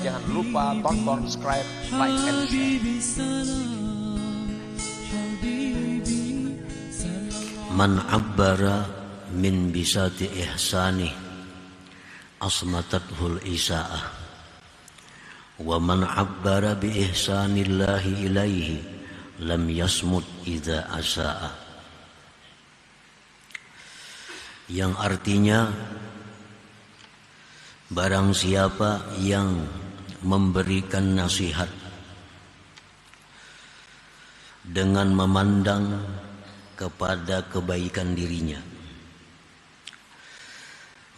Jangan lupa tonton, subscribe, like, and share. Man abbara min bisati ihsanih asmatathul isaah wa man abbara bi ihsanillahi ilaihi lam yasmut idza asaa, yang artinya barang siapa yang memberikan nasihat dengan memandang kepada kebaikan dirinya,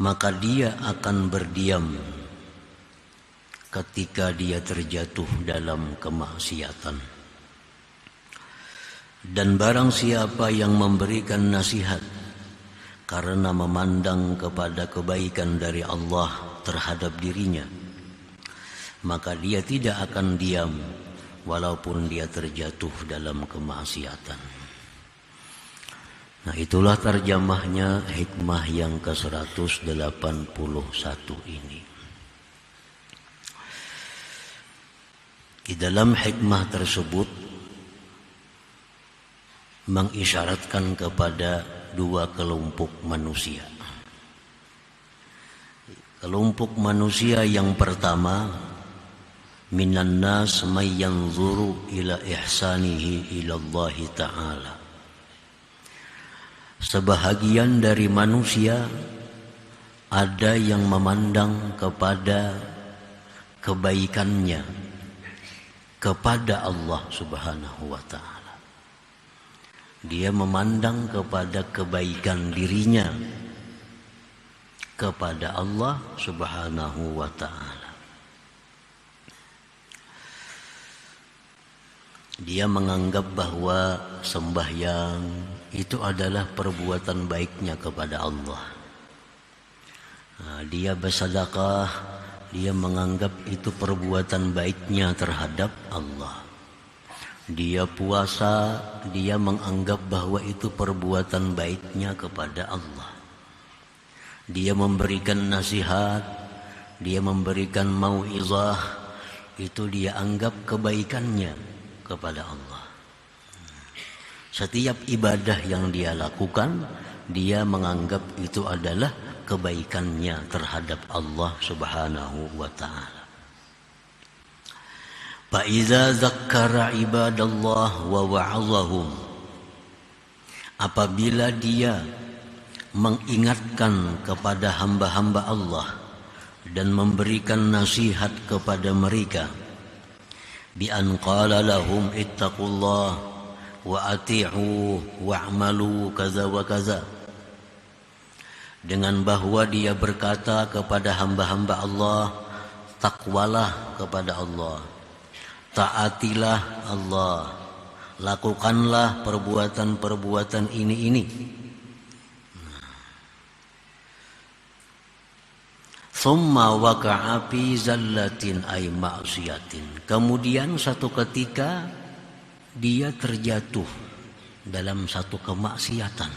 maka dia akan berdiam ketika dia terjatuh dalam kemaksiatan. Dan barang siapa yang memberikan nasihat karena memandang kepada kebaikan dari Allah terhadap dirinya, maka dia tidak akan diam walaupun dia terjatuh dalam kemaksiatan. Nah, itulah terjemahnya hikmah yang ke-181 ini. Di dalam hikmah tersebut mengisyaratkan kepada dua kelompok manusia. Kelompok manusia yang pertama, minan nas may yanzuru ila ihsanihi ila Allah Ta'ala. Sebahagian dari manusia ada yang memandang kepada kebaikannya kepada Allah Subhanahu wa Ta'ala. Dia memandang kepada kebaikan dirinya kepada Allah Subhanahu wa Ta'ala. Dia menganggap bahwa sembahyang itu adalah perbuatan baiknya kepada Allah. Nah, dia bersedekah, dia menganggap itu perbuatan baiknya terhadap Allah. Dia puasa, dia menganggap bahwa itu perbuatan baiknya kepada Allah. Dia memberikan nasihat, dia memberikan mau'izah, itu dia anggap kebaikannya kepada Allah. Setiap ibadah yang dia lakukan, dia menganggap itu adalah kebaikannya terhadap Allah Subhanahu wa Ta'ala. Fa iza zakkara ibadallah wa wa'azahum, apabila dia mengingatkan kepada hamba-hamba Allah dan memberikan nasihat kepada mereka, bi an qala lahum ittaqullah wa ati'u wa'malu kaza wa kaza, dengan bahwa dia berkata kepada hamba-hamba Allah, takwalah kepada Allah, taatilah Allah, lakukanlah perbuatan-perbuatan ini. Summa waqa'a fi zallatin ay ma'siyatin, kemudian satu ketika dia terjatuh dalam satu kemaksiatan.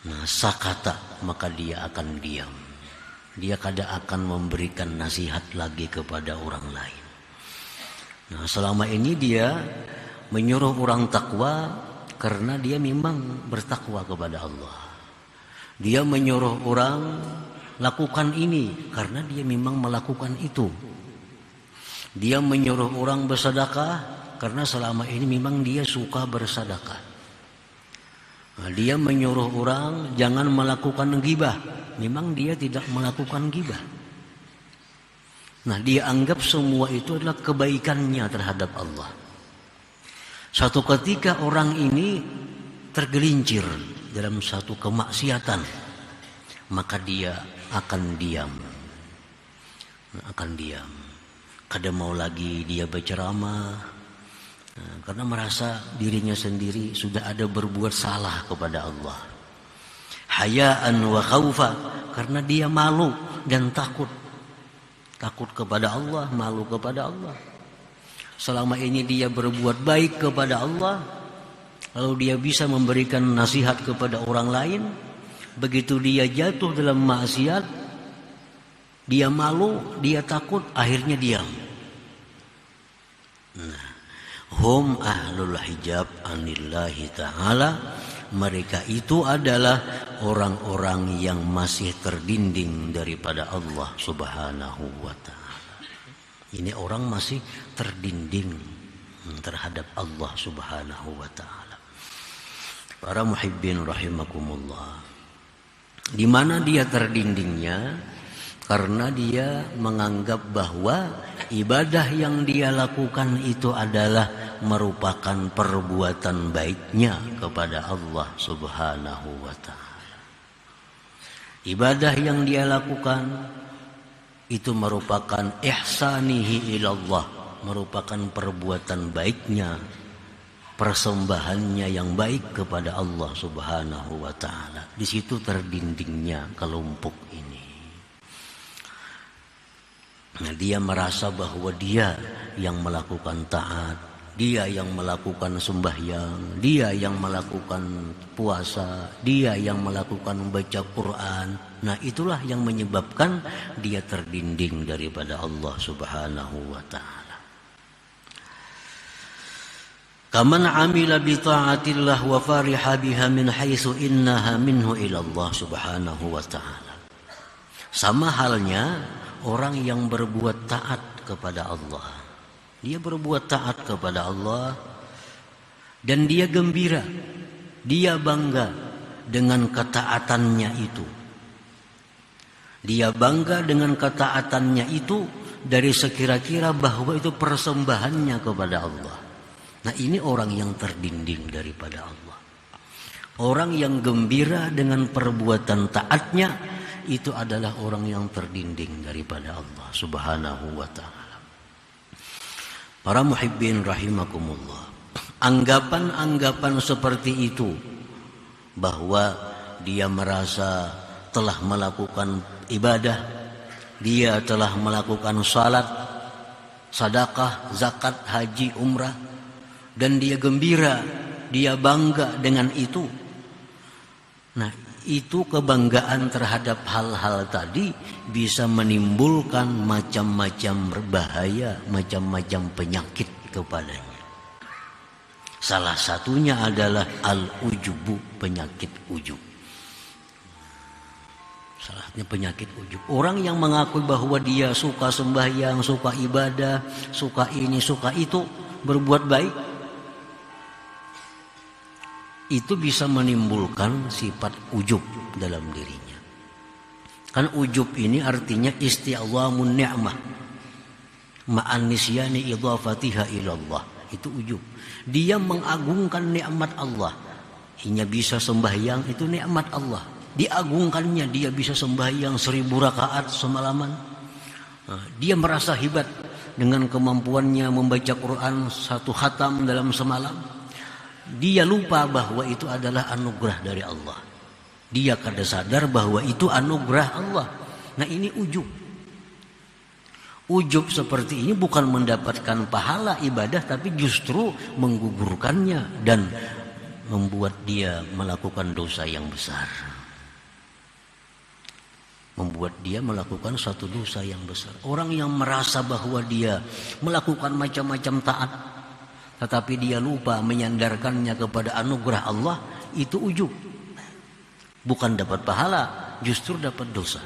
Nah, sakata, maka dia akan diam. Dia kada akan memberikan nasihat lagi kepada orang lain. Nah, selama ini dia menyuruh orang takwa karena dia memang bertakwa kepada Allah. Dia menyuruh orang lakukan ini karena dia memang melakukan itu. Dia menyuruh orang bersedekah karena selama ini memang dia suka bersedekah. Nah, dia menyuruh orang jangan melakukan ghibah, memang dia tidak melakukan ghibah. Nah, dia anggap semua itu adalah kebaikannya terhadap Allah. Satu ketika orang ini tergelincir dalam satu kemaksiatan, maka dia akan diam. Kada mau lagi dia berceramah, karena merasa dirinya sendiri sudah ada berbuat salah kepada Allah. Hayaan wa khaufa, karena dia malu dan takut kepada Allah, malu kepada Allah. Selama ini dia berbuat baik kepada Allah, lalu dia bisa memberikan nasihat kepada orang lain, Begitu dia jatuh dalam maksiat, dia malu, dia takut, akhirnya diam. Nah, hum ahlul hijab anillahi ta'ala. Mereka itu adalah orang-orang yang masih terdinding daripada Allah subhanahu wa ta'ala. Ini orang masih terdinding terhadap Allah subhanahu wa ta'ala. Para muhibbin rahimakumullah. Di mana dia terdindingnya? Karena dia menganggap bahwa ibadah yang dia lakukan itu adalah merupakan perbuatan baiknya kepada Allah subhanahu wa ta'ala. Ibadah yang dia lakukan itu merupakan ihsanihi ilallah, merupakan perbuatan baiknya, persembahannya yang baik kepada Allah subhanahu wa ta'ala. Di situ terdindingnya kelompok ini. Nah, dia merasa bahwa dia yang melakukan taat, dia yang melakukan sembahyang, dia yang melakukan puasa, dia yang melakukan membaca Quran. Nah, itulah yang menyebabkan dia terdinding daripada Allah subhanahu wa ta'ala. Kaman amila bi ta'atillah wa fariha biha min haitsu innaha minhu ila Allah subhanahu wa ta'ala. Sama halnya orang yang berbuat taat kepada Allah. Dia berbuat taat kepada Allah dan dia gembira, dia bangga dengan ketaatannya itu. Dia bangga dengan ketaatannya itu dari sekira-kira bahwa itu persembahannya kepada Allah. Nah, ini orang yang terdinding daripada Allah. Orang yang gembira dengan perbuatan taatnya itu adalah orang yang terdinding daripada Allah subhanahu wa ta'ala. Para muhibbin rahimakumullah. Anggapan-anggapan seperti itu, bahwa dia merasa telah melakukan ibadah, dia telah melakukan salat, sedekah, zakat, haji, umrah, dan dia gembira, dia bangga dengan itu. Nah, itu kebanggaan terhadap hal-hal tadi bisa menimbulkan macam-macam bahaya, macam-macam penyakit kepadanya. Salah satunya adalah al-ujubu, penyakit ujub. Salah satunya penyakit ujub. Orang yang mengakui bahwa dia suka sembahyang, suka ibadah, suka ini, suka itu, berbuat baik, itu bisa menimbulkan sifat ujub dalam dirinya. Kan ujub ini artinya isti'zamun ni'mah ma'an nisyani idhafatiha ilallah. Itu ujub. Dia mengagungkan nikmat Allah. Hanya bisa sembahyang, itu nikmat Allah. Diagungkannya, dia bisa sembahyang 1000 rakaat semalaman. Dia merasa hebat dengan kemampuannya membaca Quran 1 khatam dalam semalam. Dia lupa bahwa itu adalah anugerah dari Allah. Dia kada sadar bahwa itu anugerah Allah. Nah, ini ujub. Ujub seperti ini bukan mendapatkan pahala ibadah, tapi justru menggugurkannya dan membuat dia melakukan dosa yang besar. Membuat dia melakukan suatu dosa yang besar. Orang yang merasa bahwa dia melakukan macam-macam taat, tetapi dia lupa menyandarkannya kepada anugerah Allah, itu ujub. Bukan dapat pahala, justru dapat dosa.